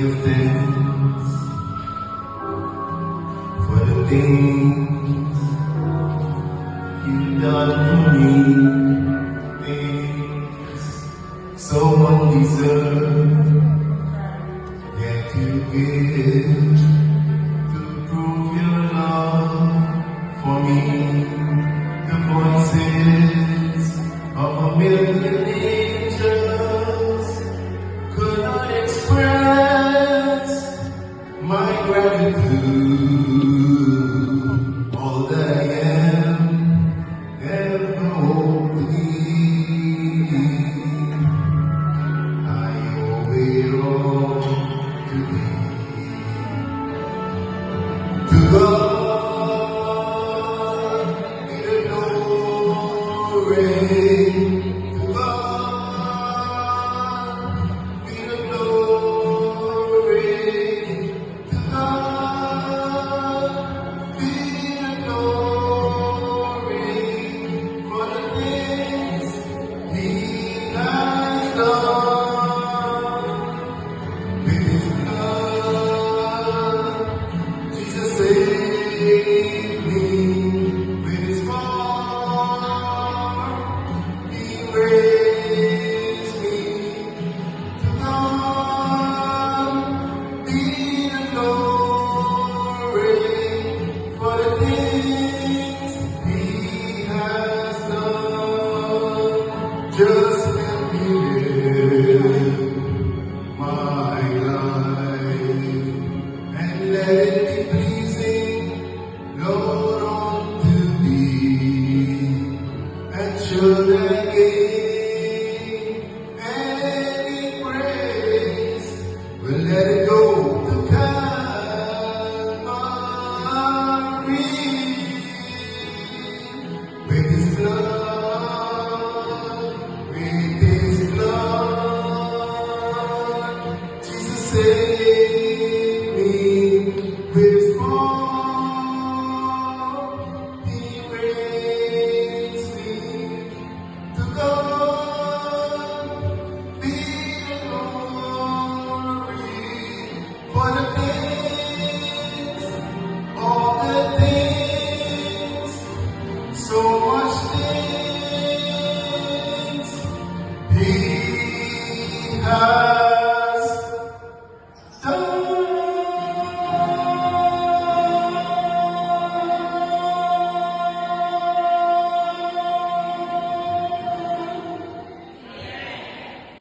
give thanks for the things you've done for me, things so undeserved, yet you give to prove your love for me. The voices of a million angels could not express my gratitude. All that I am ever hope to be, I owe it all to thee. To God be the glory. To God be the glory. To God be the glory for the things He has done. With His blood, Jesus saved me. With His heart, He raised me. To God be the glory for the things He has done. Just help me live my life and let it be pleasing, Lord, unto Thee. And should I gain any praise, we'll let it go to Calvary. With His blood, Jesus saved me. With His heart, He raised me. To God be the glory for the things, all the things, so much things He has